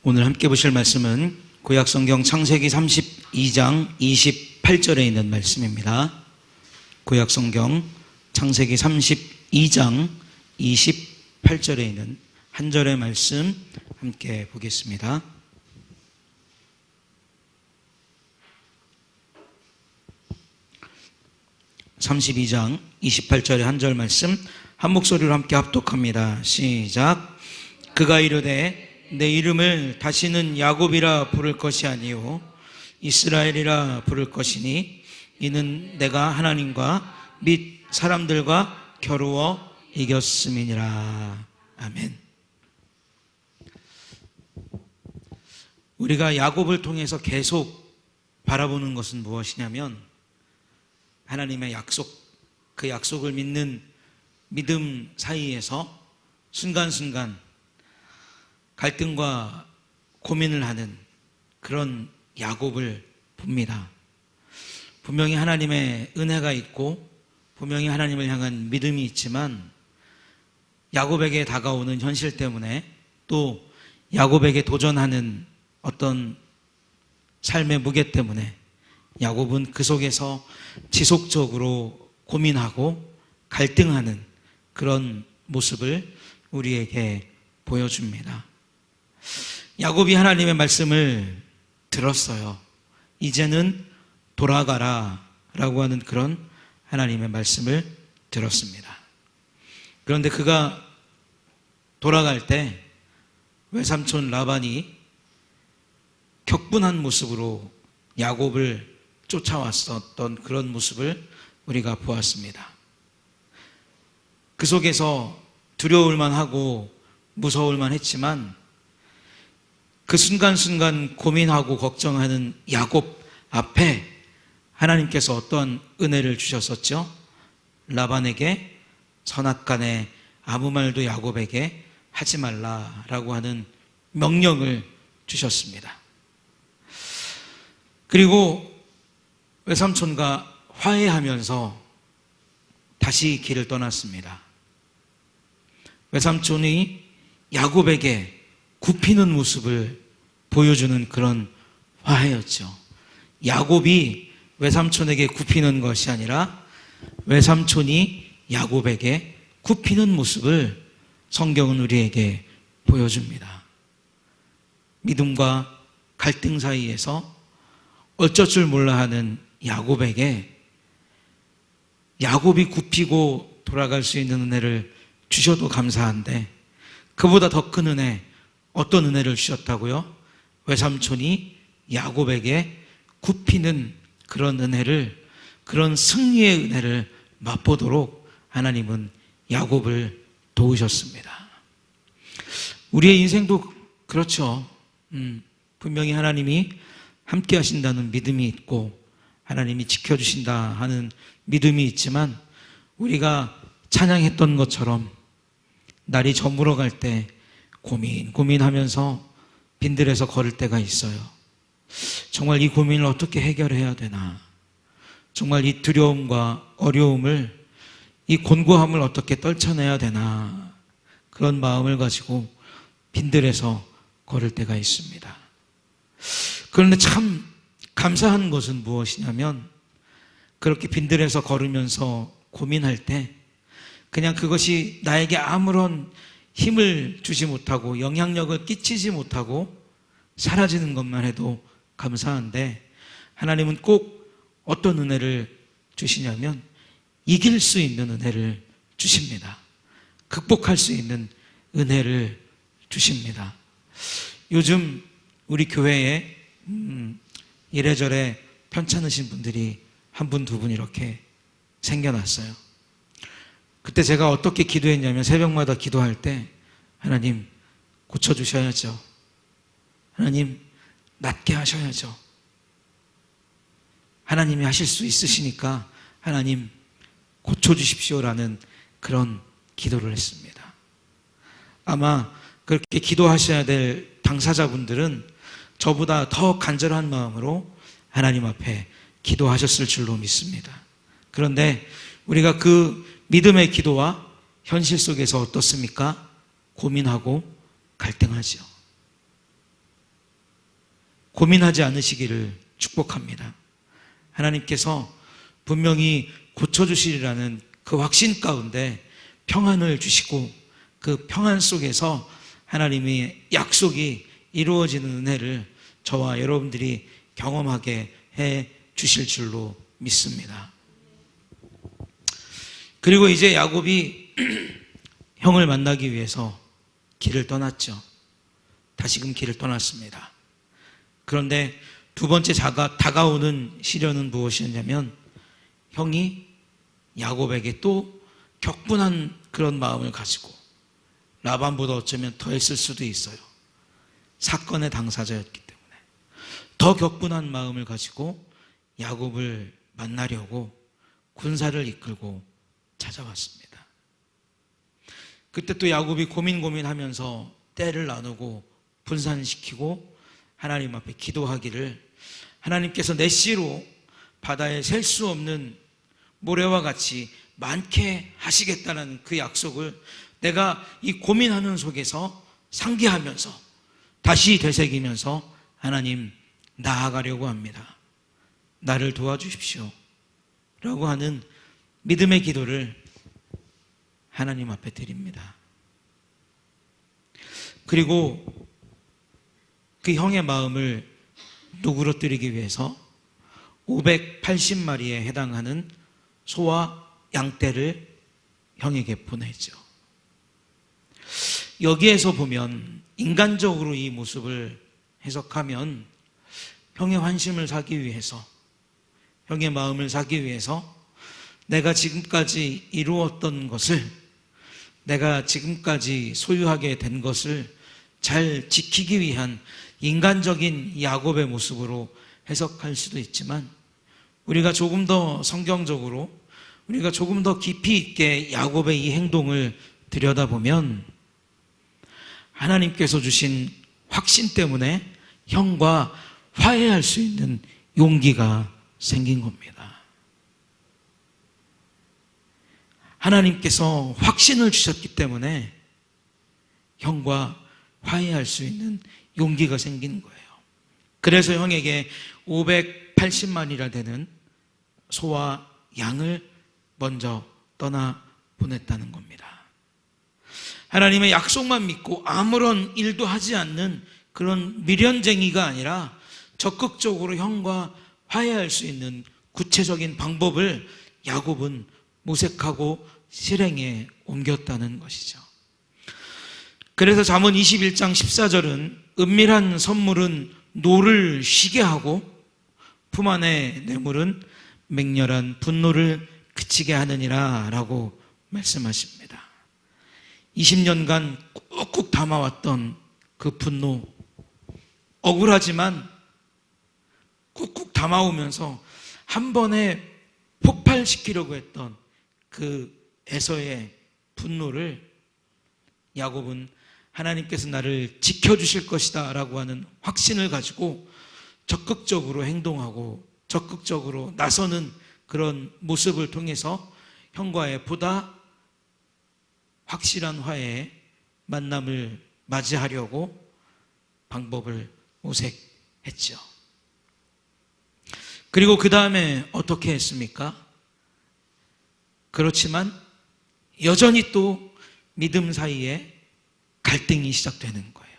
오늘 함께 보실 말씀은 구약성경 창세기 32장 28절에 있는 말씀입니다. 구약성경 창세기 32장 28절에 있는 한 절의 말씀 함께 보겠습니다. (32장) 28절의 한 절 말씀 한 목소리로 함께 합독합니다. 시작. 그가 이르되 내 이름을 다시는 야곱이라 부를 것이 아니요 이스라엘이라 부를 것이니 이는 내가 하나님과 및 사람들과 겨루어 이겼음이니라. 아멘. 우리가 야곱을 통해서 계속 바라보는 것은 무엇이냐면 하나님의 약속, 그 약속을 믿는 믿음 사이에서 순간순간 갈등과 고민을 하는 그런 야곱을 봅니다. 분명히 하나님의 은혜가 있고 분명히 하나님을 향한 믿음이 있지만 야곱에게 다가오는 현실 때문에 또 야곱에게 도전하는 어떤 삶의 무게 때문에 야곱은 그 속에서 지속적으로 고민하고 갈등하는 그런 모습을 우리에게 보여줍니다. 야곱이 하나님의 말씀을 들었어요. 이제는 돌아가라 라고 하는 그런 하나님의 말씀을 들었습니다. 그런데 그가 돌아갈 때 외삼촌 라반이 격분한 모습으로 야곱을 쫓아왔었던 그런 모습을 우리가 보았습니다. 그 속에서 두려울만 하고 무서울만 했지만 그 순간순간 고민하고 걱정하는 야곱 앞에 하나님께서 어떤 은혜를 주셨었죠? 라반에게 선악간에 아무 말도 야곱에게 하지 말라라고 하는 명령을 주셨습니다. 그리고 외삼촌과 화해하면서 다시 길을 떠났습니다. 외삼촌이 야곱에게 굽히는 모습을 보여주는 그런 화해였죠. 야곱이 외삼촌에게 굽히는 것이 아니라 외삼촌이 야곱에게 굽히는 모습을 성경은 우리에게 보여줍니다. 믿음과 갈등 사이에서 어쩔 줄 몰라 하는 야곱에게 야곱이 굽히고 돌아갈 수 있는 은혜를 주셔도 감사한데 그보다 더 큰 은혜, 어떤 은혜를 주셨다고요? 외삼촌이 야곱에게 굽히는 그런 은혜를, 그런 승리의 은혜를 맛보도록 하나님은 야곱을 도우셨습니다. 우리의 인생도 그렇죠. 분명히 하나님이 함께 하신다는 믿음이 있고 하나님이 지켜주신다 하는 믿음이 있지만 우리가 찬양했던 것처럼 날이 저물어 갈 때 고민하면서 빈들에서 걸을 때가 있어요. 정말 이 고민을 어떻게 해결해야 되나? 정말 이 두려움과 어려움을, 이 곤고함을 어떻게 떨쳐내야 되나? 그런 마음을 가지고 빈들에서 걸을 때가 있습니다. 그런데 참 감사한 것은 무엇이냐면 그렇게 빈들에서 걸으면서 고민할 때 그냥 그것이 나에게 아무런 힘을 주지 못하고 영향력을 끼치지 못하고 사라지는 것만 해도 감사한데 하나님은 꼭 어떤 은혜를 주시냐면 이길 수 있는 은혜를 주십니다. 극복할 수 있는 은혜를 주십니다. 요즘 우리 교회에 이래저래 편찮으신 분들이 한 분, 두 분 이렇게 생겨났어요. 그때 제가 어떻게 기도했냐면 새벽마다 기도할 때 하나님 고쳐주셔야죠. 하나님 낫게 하셔야죠. 하나님이 하실 수 있으시니까 하나님 고쳐주십시오라는 그런 기도를 했습니다. 아마 그렇게 기도하셔야 될 당사자분들은 저보다 더 간절한 마음으로 하나님 앞에 기도하셨을 줄로 믿습니다. 그런데 우리가 그 믿음의 기도와 현실 속에서 어떻습니까? 고민하고 갈등하죠. 고민하지 않으시기를 축복합니다. 하나님께서 분명히 고쳐주시리라는 그 확신 가운데 평안을 주시고 그 평안 속에서 하나님의 약속이 이루어지는 은혜를 저와 여러분들이 경험하게 해 주실 줄로 믿습니다. 그리고 이제 야곱이 형을 만나기 위해서 길을 떠났죠. 다시금 길을 떠났습니다. 그런데 두 번째 다가오는 시련은 무엇이었냐면 형이 야곱에게 또 격분한 그런 마음을 가지고 라반보다 어쩌면 더 했을 수도 있어요. 사건의 당사자였기 때문에 더 격분한 마음을 가지고 야곱을 만나려고 군사를 이끌고 찾아왔습니다. 그때 또 야곱이 고민하면서 때를 나누고 분산시키고 하나님 앞에 기도하기를 하나님께서 내 씨로 바다에 셀 수 없는 모래와 같이 많게 하시겠다는 그 약속을 내가 이 고민하는 속에서 상기하면서 다시 되새기면서 하나님 나아가려고 합니다. 나를 도와주십시오 라고 하는 믿음의 기도를 하나님 앞에 드립니다. 그리고 그 형의 마음을 누그러뜨리기 위해서 580마리에 해당하는 소와 양떼를 형에게 보내죠. 여기에서 보면 인간적으로 이 모습을 해석하면 형의 환심을 사기 위해서, 형의 마음을 사기 위해서 내가 지금까지 이루었던 것을, 내가 지금까지 소유하게 된 것을 잘 지키기 위한 인간적인 야곱의 모습으로 해석할 수도 있지만, 우리가 조금 더 성경적으로, 우리가 조금 더 깊이 있게 야곱의 이 행동을 들여다보면 하나님께서 주신 확신 때문에 형과 화해할 수 있는 용기가 생긴 겁니다. 하나님께서 확신을 주셨기 때문에 형과 화해할 수 있는 용기가 생긴 거예요. 그래서 형에게 580만이나 되는 소와 양을 먼저 떠나 보냈다는 겁니다. 하나님의 약속만 믿고 아무런 일도 하지 않는 그런 미련쟁이가 아니라 적극적으로 형과 화해할 수 있는 구체적인 방법을 야곱은 모색하고 실행에 옮겼다는 것이죠. 그래서 잠언 21장 14절은 은밀한 선물은 노를 쉬게 하고 품 안의 뇌물은 맹렬한 분노를 그치게 하느니라 라고 말씀하십니다. 20년간 꾹꾹 담아왔던 그 분노, 억울하지만 꾹꾹 담아오면서 한 번에 폭발시키려고 했던 그 에서의 분노를 야곱은 하나님께서 나를 지켜주실 것이다 라고 하는 확신을 가지고 적극적으로 행동하고 적극적으로 나서는 그런 모습을 통해서 형과의 보다 확실한 화해의 만남을 맞이하려고 방법을 모색했죠. 그리고 그 다음에 어떻게 했습니까? 그렇지만 여전히 또 믿음 사이에 갈등이 시작되는 거예요.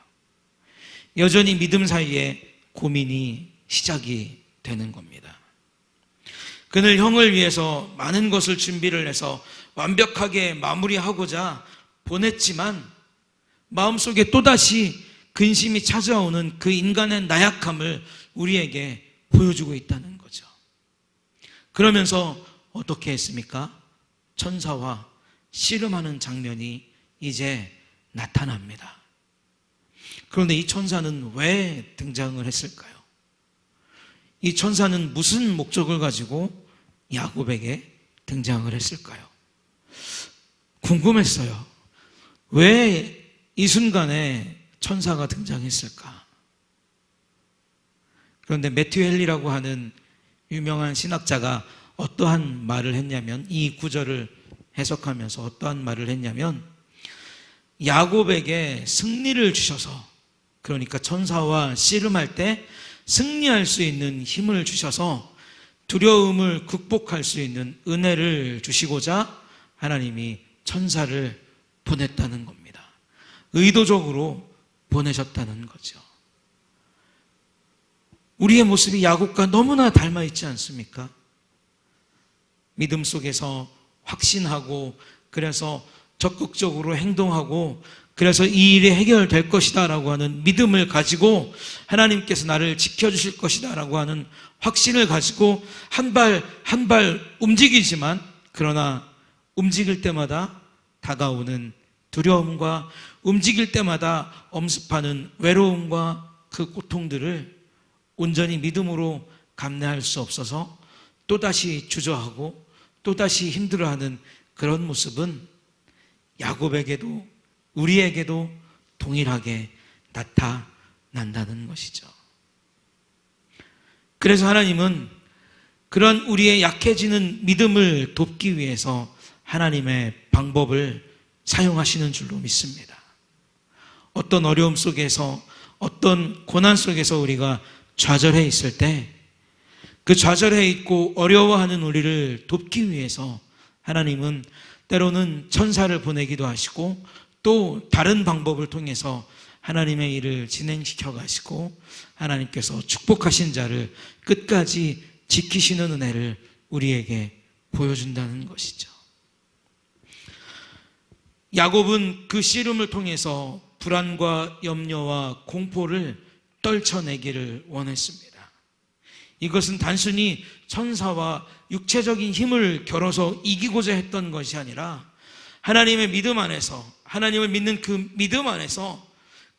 여전히 믿음 사이에 고민이 시작이 되는 겁니다. 그는 형을 위해서 많은 것을 준비를 해서 완벽하게 마무리하고자 보냈지만 마음속에 또다시 근심이 찾아오는 그 인간의 나약함을 우리에게 보여주고 있다는 거죠. 그러면서 어떻게 했습니까? 천사와 씨름하는 장면이 이제 나타납니다. 그런데 이 천사는 왜 등장을 했을까요? 이 천사는 무슨 목적을 가지고 야곱에게 등장을 했을까요? 궁금했어요. 왜 이 순간에 천사가 등장했을까? 그런데 매튜 헨리라고 하는 유명한 신학자가 어떠한 말을 했냐면, 이 구절을 해석하면서 어떠한 말을 했냐면, 야곱에게 승리를 주셔서, 그러니까 천사와 씨름할 때 승리할 수 있는 힘을 주셔서 두려움을 극복할 수 있는 은혜를 주시고자 하나님이 천사를 보냈다는 겁니다. 의도적으로 보내셨다는 거죠. 우리의 모습이 야곱과 너무나 닮아 있지 않습니까? 믿음 속에서 확신하고, 그래서 적극적으로 행동하고, 그래서 이 일이 해결될 것이다 라고 하는 믿음을 가지고, 하나님께서 나를 지켜주실 것이다 라고 하는 확신을 가지고 한 발 한 발 움직이지만, 그러나 움직일 때마다 다가오는 두려움과 움직일 때마다 엄습하는 외로움과 그 고통들을 온전히 믿음으로 감내할 수 없어서 또다시 주저하고 또다시 힘들어하는 그런 모습은 야곱에게도 우리에게도 동일하게 나타난다는 것이죠. 그래서 하나님은 그런 우리의 약해지는 믿음을 돕기 위해서 하나님의 방법을 사용하시는 줄로 믿습니다. 어떤 어려움 속에서, 어떤 고난 속에서 우리가 좌절해 있을 때, 그 좌절해 있고 어려워하는 우리를 돕기 위해서 하나님은 때로는 천사를 보내기도 하시고, 또 다른 방법을 통해서 하나님의 일을 진행시켜 가시고, 하나님께서 축복하신 자를 끝까지 지키시는 은혜를 우리에게 보여준다는 것이죠. 야곱은 그 씨름을 통해서 불안과 염려와 공포를 떨쳐내기를 원했습니다. 이것은 단순히 천사와 육체적인 힘을 겨뤄서 이기고자 했던 것이 아니라 하나님의 믿음 안에서, 하나님을 믿는 그 믿음 안에서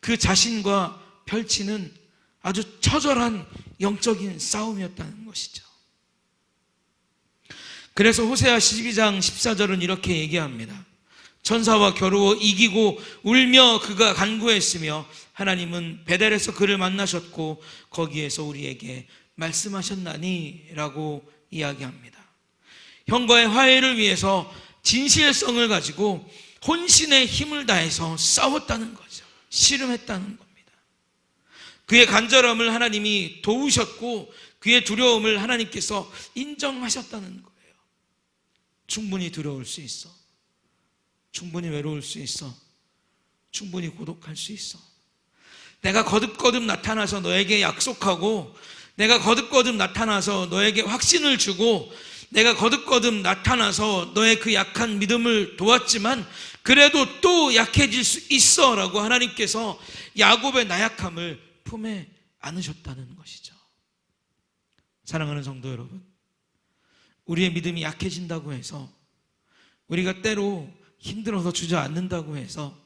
그 자신과 펼치는 아주 처절한 영적인 싸움이었다는 것이죠. 그래서 호세아 12장 14절은 이렇게 얘기합니다. 천사와 겨루어 이기고 울며 그가 간구했으며 하나님은 베델에서 그를 만나셨고 거기에서 우리에게 말씀하셨나니 라고 이야기합니다. 형과의 화해를 위해서 진실성을 가지고 혼신의 힘을 다해서 싸웠다는 거죠. 씨름했다는 겁니다. 그의 간절함을 하나님이 도우셨고 그의 두려움을 하나님께서 인정하셨다는 거예요. 충분히 두려울 수 있어. 충분히 외로울 수 있어. 충분히 고독할 수 있어. 내가 거듭거듭 나타나서 너에게 약속하고, 내가 거듭거듭 나타나서 너에게 확신을 주고, 내가 거듭거듭 나타나서 너의 그 약한 믿음을 도왔지만 그래도 또 약해질 수 있어 라고 하나님께서 야곱의 나약함을 품에 안으셨다는 것이죠. 사랑하는 성도 여러분, 우리의 믿음이 약해진다고 해서, 우리가 때로 힘들어서 주저앉는다고 해서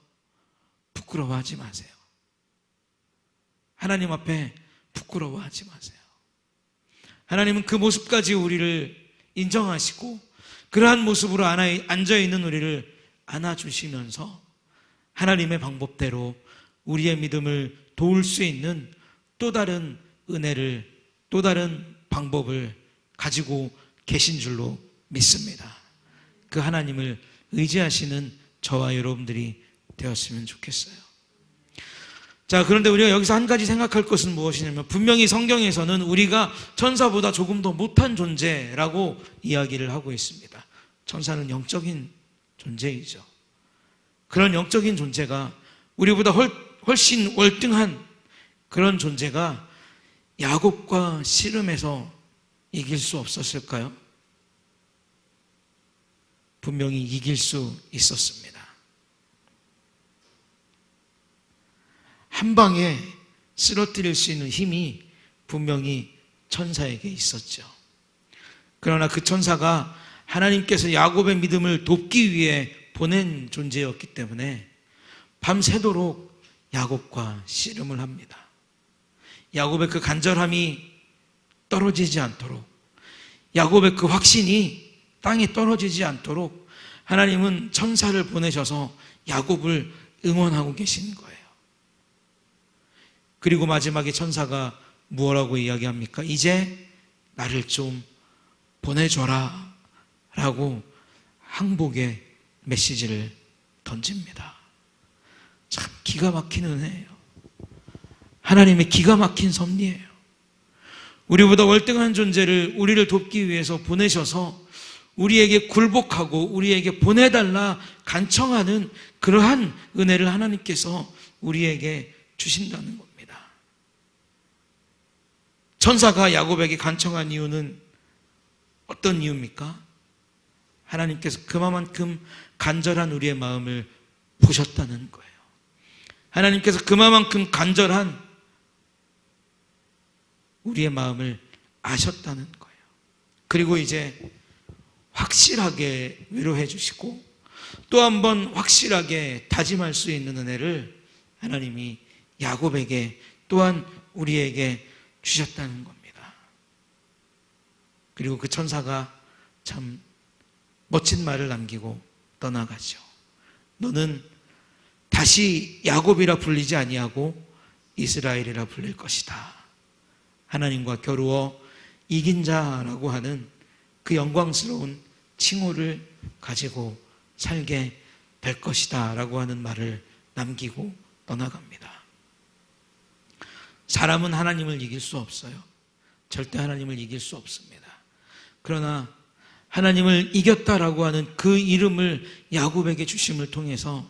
부끄러워하지 마세요. 하나님 앞에 부끄러워하지 마세요. 하나님은 그 모습까지 우리를 인정하시고 그러한 모습으로 앉아있는 우리를 안아주시면서 하나님의 방법대로 우리의 믿음을 도울 수 있는 또 다른 은혜를, 또 다른 방법을 가지고 계신 줄로 믿습니다. 그 하나님을 의지하시는 저와 여러분들이 되었으면 좋겠어요. 자, 그런데 우리가 여기서 한 가지 생각할 것은 무엇이냐면, 분명히 성경에서는 우리가 천사보다 조금 더 못한 존재라고 이야기를 하고 있습니다. 천사는 영적인 존재이죠. 그런 영적인 존재가, 우리보다 훨씬 월등한 그런 존재가 야곱과 씨름해서 이길 수 없었을까요? 분명히 이길 수 있었습니다. 한 방에 쓰러뜨릴 수 있는 힘이 분명히 천사에게 있었죠. 그러나 그 천사가 하나님께서 야곱의 믿음을 돕기 위해 보낸 존재였기 때문에 밤새도록 야곱과 씨름을 합니다. 야곱의 그 간절함이 떨어지지 않도록, 야곱의 그 확신이 땅에 떨어지지 않도록 하나님은 천사를 보내셔서 야곱을 응원하고 계신 거예요. 그리고 마지막에 천사가 무엇라고 이야기합니까? 이제 나를 좀 보내줘라 라고 항복의 메시지를 던집니다. 참 기가 막힌 은혜예요. 하나님의 기가 막힌 섭리예요. 우리보다 월등한 존재를 우리를 돕기 위해서 보내셔서 우리에게 굴복하고 우리에게 보내달라 간청하는 그러한 은혜를 하나님께서 우리에게 주신다는 겁니다. 천사가 야곱에게 간청한 이유는 어떤 이유입니까? 하나님께서 그만큼 간절한 우리의 마음을 보셨다는 거예요. 하나님께서 그만큼 간절한 우리의 마음을 아셨다는 거예요. 그리고 이제 확실하게 위로해 주시고 또 한 번 확실하게 다짐할 수 있는 은혜를 하나님이 야곱에게 또한 우리에게 주셨다는 겁니다. 그리고 그 천사가 참 멋진 말을 남기고 떠나가죠. 너는 다시 야곱이라 불리지 아니하고 이스라엘이라 불릴 것이다. 하나님과 겨루어 이긴 자라고 하는 그 영광스러운 칭호를 가지고 살게 될 것이다 라고 하는 말을 남기고 떠나갑니다. 사람은 하나님을 이길 수 없어요. 절대 하나님을 이길 수 없습니다. 그러나 하나님을 이겼다라고 하는 그 이름을 야곱에게 주심을 통해서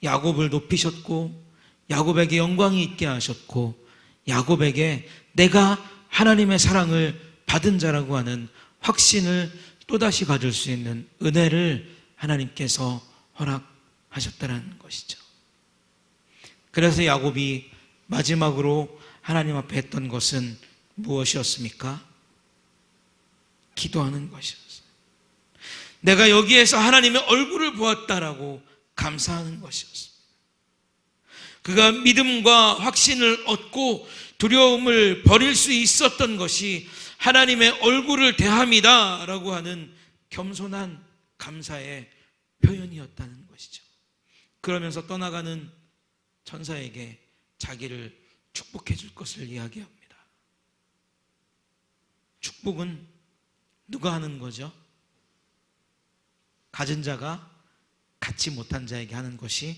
야곱을 높이셨고 야곱에게 영광이 있게 하셨고 야곱에게 내가 하나님의 사랑을 받은 자라고 하는 확신을 또다시 가질 수 있는 은혜를 하나님께서 허락하셨다는 것이죠. 그래서 야곱이 마지막으로 하나님 앞에 했던 것은 무엇이었습니까? 기도하는 것이었어요. 내가 여기에서 하나님의 얼굴을 보았다라고 감사하는 것이었습니다. 그가 믿음과 확신을 얻고 두려움을 버릴 수 있었던 것이 하나님의 얼굴을 대함이다 라고 하는 겸손한 감사의 표현이었다는 것이죠. 그러면서 떠나가는 천사에게 자기를 축복해 줄 것을 이야기합니다. 축복은 누가 하는 거죠? 가진 자가 갖지 못한 자에게 하는 것이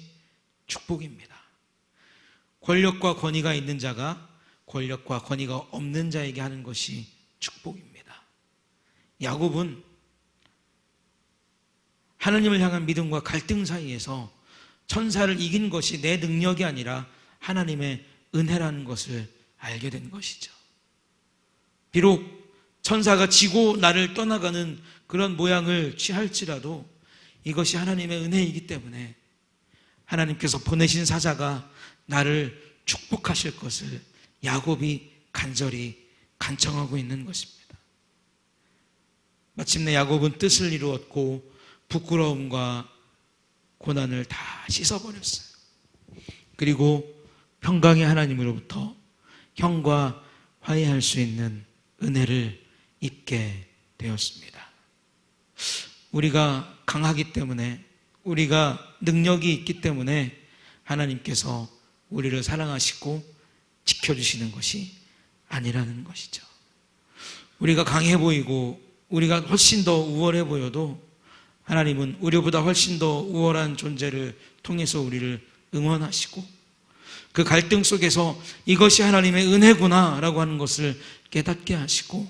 축복입니다. 권력과 권위가 있는 자가 권력과 권위가 없는 자에게 하는 것이 축복입니다. 야곱은 하나님을 향한 믿음과 갈등 사이에서 천사를 이긴 것이 내 능력이 아니라 하나님의 은혜라는 것을 알게 된 것이죠. 비록 천사가 지고 나를 떠나가는 그런 모양을 취할지라도 이것이 하나님의 은혜이기 때문에 하나님께서 보내신 사자가 나를 축복하실 것을 야곱이 간절히 간청하고 있는 것입니다. 마침내 야곱은 뜻을 이루었고 부끄러움과 고난을 다 씻어버렸어요. 그리고 평강의 하나님으로부터 형과 화해할 수 있는 은혜를 입게 되었습니다. 우리가 강하기 때문에 우리가 능력이 있기 때문에 하나님께서 우리를 사랑하시고 지켜주시는 것이 아니라는 것이죠. 우리가 강해 보이고 우리가 훨씬 더 우월해 보여도 하나님은 우리보다 훨씬 더 우월한 존재를 통해서 우리를 응원하시고 그 갈등 속에서 이것이 하나님의 은혜구나 라고 하는 것을 깨닫게 하시고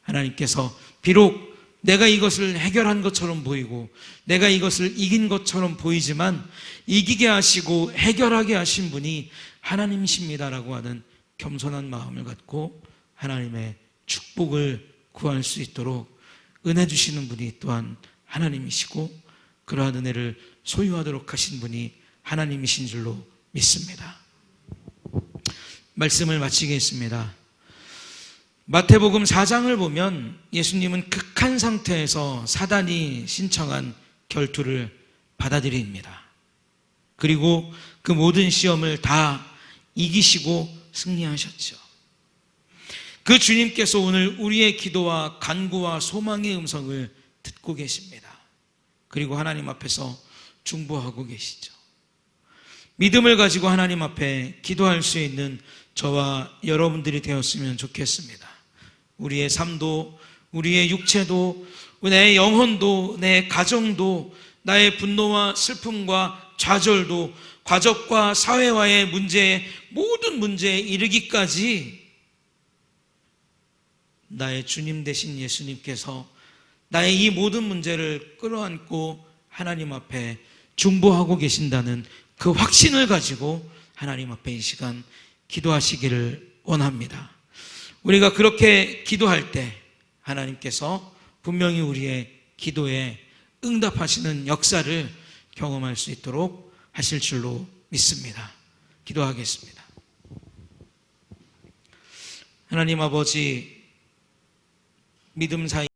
하나님께서 비록 내가 이것을 해결한 것처럼 보이고 내가 이것을 이긴 것처럼 보이지만 이기게 하시고 해결하게 하신 분이 하나님이십니다라고 하는 겸손한 마음을 갖고 하나님의 축복을 구할 수 있도록 은혜 주시는 분이 또한 하나님이시고 그러한 은혜를 소유하도록 하신 분이 하나님이신 줄로 믿습니다. 말씀을 마치겠습니다. 마태복음 4장을 보면 예수님은 극한 상태에서 사단이 신청한 결투를 받아들입니다. 그리고 그 모든 시험을 다 이기시고 승리하셨죠. 그 주님께서 오늘 우리의 기도와 간구와 소망의 음성을 듣고 계십니다. 그리고 하나님 앞에서 중보하고 계시죠. 믿음을 가지고 하나님 앞에 기도할 수 있는 저와 여러분들이 되었으면 좋겠습니다. 우리의 삶도, 우리의 육체도, 내 영혼도, 내 가정도, 나의 분노와 슬픔과 좌절도, 가족과 사회와의 문제에 모든 문제에 이르기까지 나의 주님 되신 예수님께서 나의 이 모든 문제를 끌어안고 하나님 앞에 중보하고 계신다는 그 확신을 가지고 하나님 앞에 이 시간 기도하시기를 원합니다. 우리가 그렇게 기도할 때 하나님께서 분명히 우리의 기도에 응답하시는 역사를 경험할 수 있도록 하실 줄로 믿습니다. 기도하겠습니다. 하나님 아버지, 믿음 사이